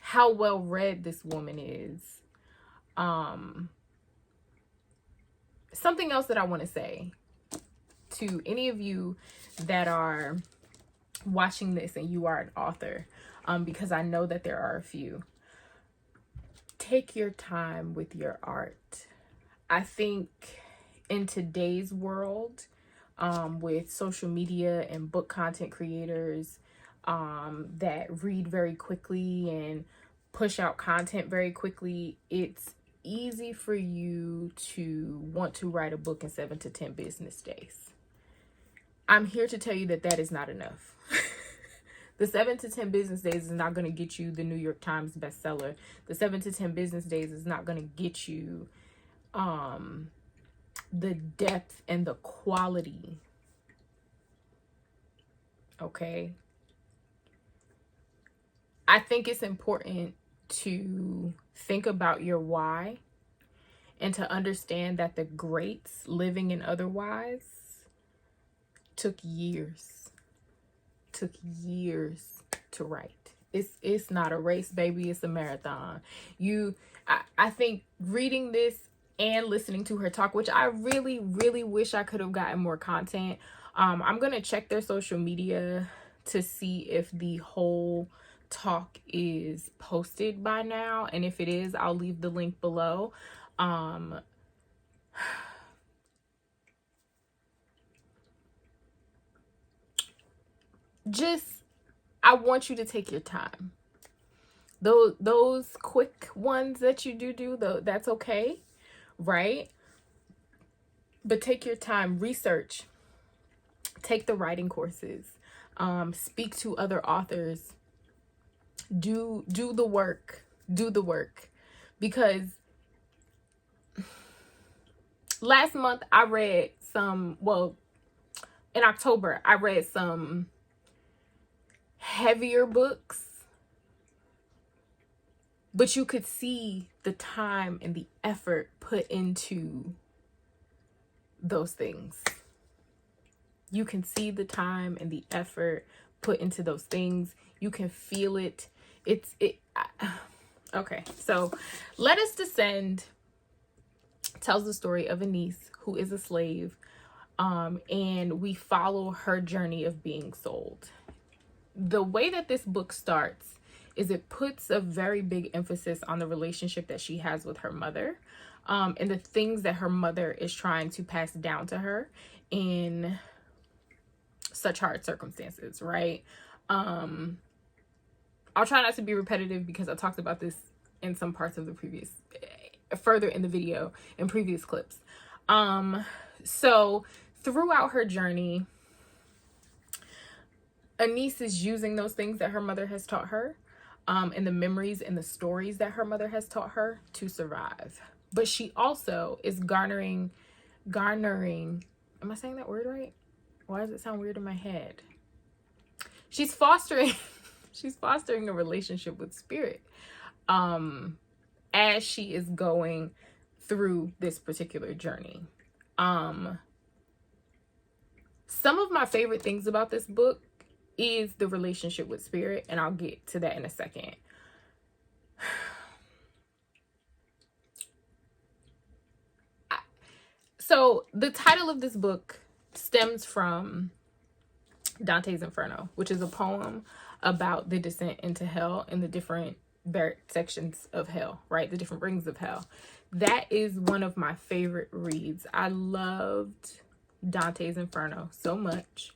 How well read this woman is. Something else that I want to say to any of you that are watching this and you are an author, because I know that there are a few. Take your time with your art. I think in today's world, with social media and book content creators that read very quickly and push out content very quickly, it's easy for you to want to write a book in 7 to 10 business days. I'm here to tell you that that is not enough. The 7 to 10 business days is not going to get you the New York Times bestseller. The 7 to 10 business days is not going to get you the depth and the quality. Okay? I think it's important to think about your why, and to understand that the greats, living and otherwise, took years to write. It's not a race, baby. It's a marathon. I think reading this and listening to her talk, which I really, really wish I could have gotten more content. I'm going to check their social media to see if the whole talk is posted by now. And if it is, I'll leave the link below. I want you to take your time. Those quick ones that you do, though, that's okay, right? But take your time, research, take the writing courses, speak to other authors, do the work, because last month I read in October I read some heavier books, but you could see the time and the effort put into those things. You can see the time and the effort put into those things. You can feel it. Okay, so Let Us Descend tells the story of a niece who is a slave, and we follow her journey of being sold. The way that this book starts is it puts a very big emphasis on the relationship that she has with her mother, and the things that her mother is trying to pass down to her in such hard circumstances, right? I'll try not to be repetitive because I talked about this in some parts of the further in the video, in previous clips. So throughout her journey, Anise is using those things that her mother has taught her, and the memories and the stories that her mother has taught her to survive. But she also is garnering, am I saying that word right? Why does it sound weird in my head? She's fostering a relationship with spirit, as she is going through this particular journey. Some of my favorite things about this book is the relationship with spirit, and I'll get to that in a second. So the title of this book stems from Dante's Inferno, which is a poem about the descent into hell and the different sections of hell, right? The different rings of hell. That is one of my favorite reads. I loved Dante's Inferno so much.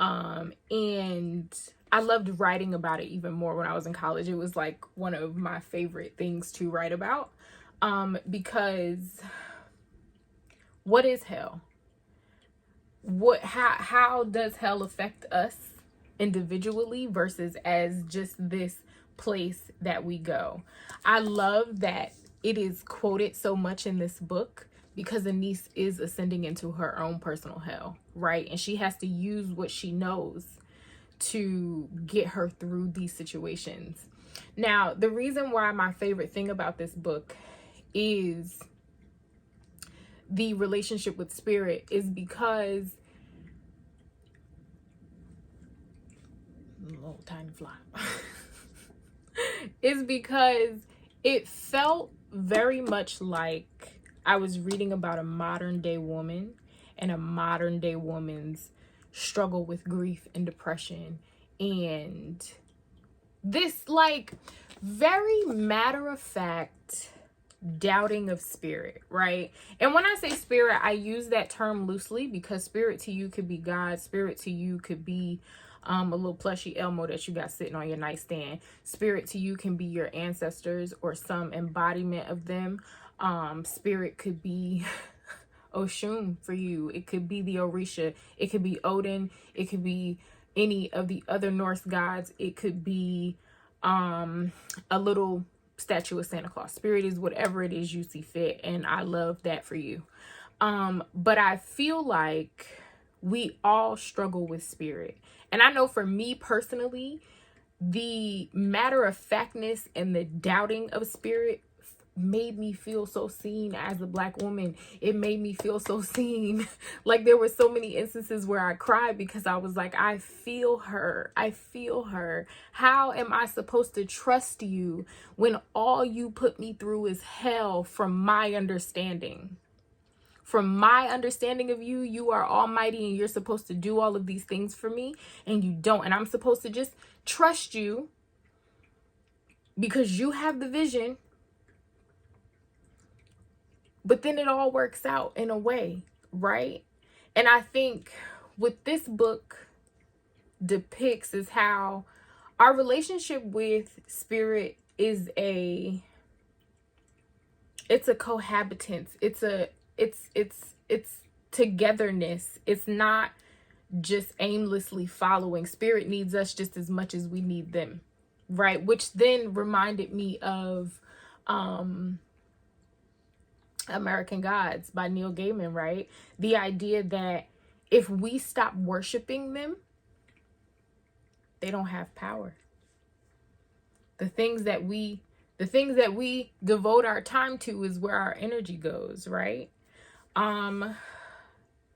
And I loved writing about it even more when I was in college. It was like one of my favorite things to write about, because what is hell? How does hell affect us individually versus as just this place that we go? I love that it is quoted so much in this book because Anise is ascending into her own personal hell, right? And she has to use what she knows to get her through these situations. Now, the reason why my favorite thing about this book is the relationship with spirit is because little tiny fly is because it felt very much like I was reading about a modern day woman and a modern day woman's struggle with grief and depression, and this like very matter of fact doubting of spirit, right? And when I say spirit, I use that term loosely because spirit to you could be God. Spirit to you could be a little plushy Elmo that you got sitting on your nightstand. Spirit to you can be your ancestors or some embodiment of them. Spirit could be Oshun for you. It could be the Orisha. It could be Odin. It could be any of the other Norse gods. It could be a little statue of Santa Claus. Spirit is whatever it is you see fit, and I love that for you. But I feel like we all struggle with spirit, and I know for me personally, the matter of factness and the doubting of spirit made me feel so seen as a Black woman. It made me feel so seen. Like there were so many instances where I cried because I was like, I feel her. How am I supposed to trust you when all you put me through is hell from my understanding? From my understanding of you, you are almighty and you're supposed to do all of these things for me, and you don't. And I'm supposed to just trust you because you have the vision. But then it all works out in a way, right? And I think what this book depicts is how our relationship with spirit is it's a cohabitance. It's togetherness. It's not just aimlessly following. Spirit needs us just as much as we need them, right? Which then reminded me of American Gods by Neil Gaiman, right? The idea that if we stop worshiping them, they don't have power. The things that we devote our time to is where our energy goes, right?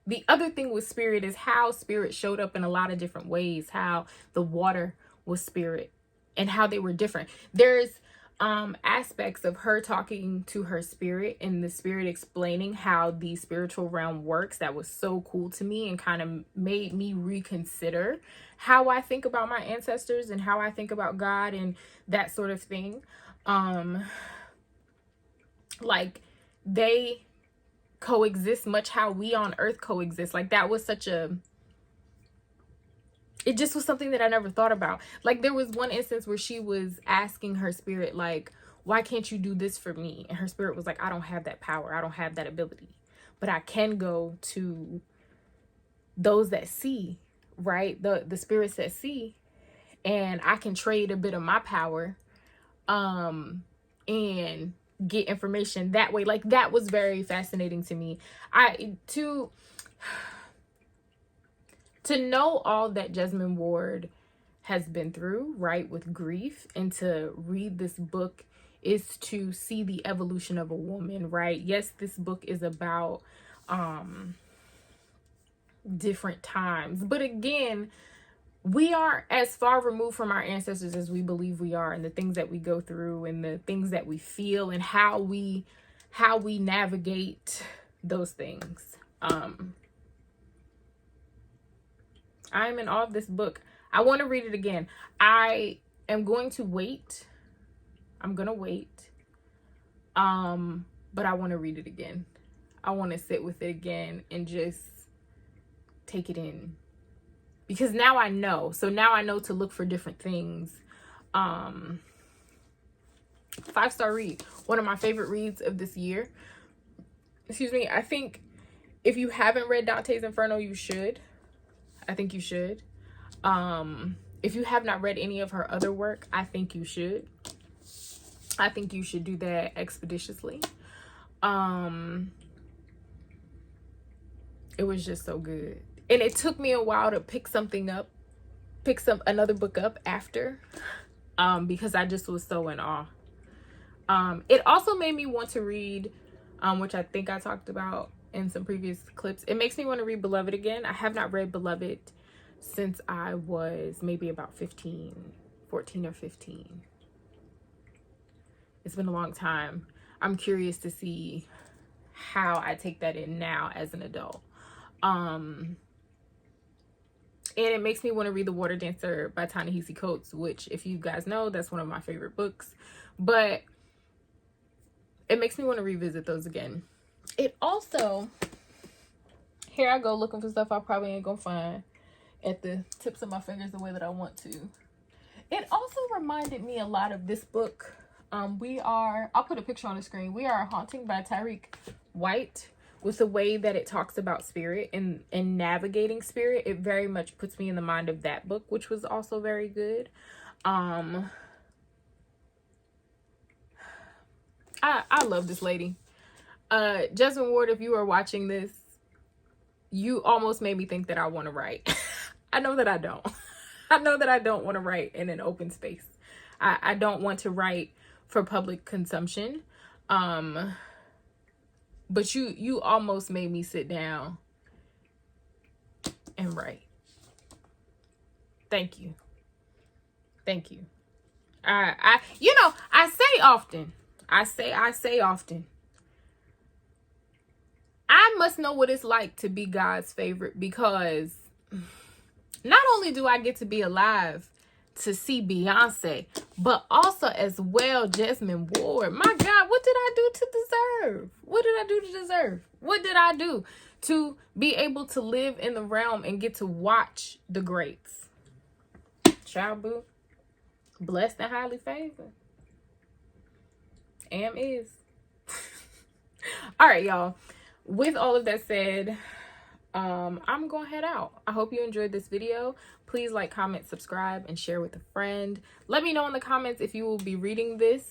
The other thing with spirit is how spirit showed up in a lot of different ways, how the water was spirit and how they were different. There's aspects of her talking to her spirit and the spirit explaining how the spiritual realm works that was so cool to me and kind of made me reconsider how I think about my ancestors and how I think about God and that sort of thing. Like they coexist much how we on earth coexist. Like that was it just was something that I never thought about. Like there was one instance where she was asking her spirit, like, why can't you do this for me? And her spirit was like, I don't have that power. I don't have that ability, but I can go to those that see, right? The spirits that see, and I can trade a bit of my power, and get information that way. Like that was very fascinating to me. To know all that Jasmine Ward has been through, right, with grief, and to read this book is to see the evolution of a woman, right? Yes, this book is about different times, but again, we are as far removed from our ancestors as we believe we are, and the things that we go through and the things that we feel and how we navigate those things. I'm in awe of this book. I want to read it again. I am going to wait. I'm going to wait. But I want to read it again. I want to sit with it again and just take it in. Because now I know. So now I know to look for different things. 5-star read. One of my favorite reads of this year. Excuse me. I think if you haven't read Dante's Inferno, you should. I think you should. If you have not read any of her other work, I think you should. I think you should do that expeditiously. It was just so good. And it took me a while to pick another book up after, because I just was so in awe. It also made me want to read, which I think I talked about in some previous clips. It makes me want to read Beloved again. I have not read Beloved since I was maybe about 14 or 15. It's been a long time. I'm curious to see how I take that in now as an adult. And it makes me want to read The Water Dancer by Ta-Nehisi Coates, which, if you guys know, that's one of my favorite books. But it makes me want to revisit those again. It also, here I go looking for stuff I probably ain't gonna find at the tips of my fingers the way that I want to. It also reminded me a lot of this book. I'll put a picture on the screen. We Are a Haunting by Tyreek White. With the way that it talks about spirit and navigating spirit, it very much puts me in the mind of that book, which was also very good. I love this lady. Jasmine Ward, if you are watching this, you almost made me think that I want to write. I know that I don't. I know that I don't want to write in an open space. I don't want to write for public consumption. But you almost made me sit down and write. Thank you. Thank you. I say often, I must know what it's like to be God's favorite, because not only do I get to be alive to see Beyonce, but also as well Jasmine Ward. My God, what did I do to deserve? What did I do to deserve? What did I do to be able to live in the realm and get to watch the greats? Child boo, blessed and highly favored. Is. All right, y'all. With all of that said, I'm gonna head out. I hope you enjoyed this video. Please like, comment, subscribe, and share with a friend. Let me know in the comments if you will be reading this.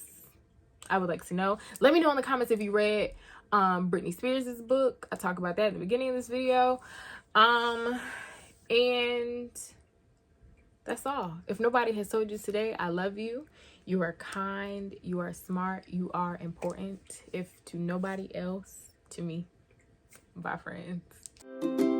I would like to know. Let me know in the comments if you read Britney Spears' book. I talk about that at the beginning of this video. And that's all. If nobody has told you today, I love you. You are kind. You are smart. You are important. If to nobody else, to me. Bye, friends.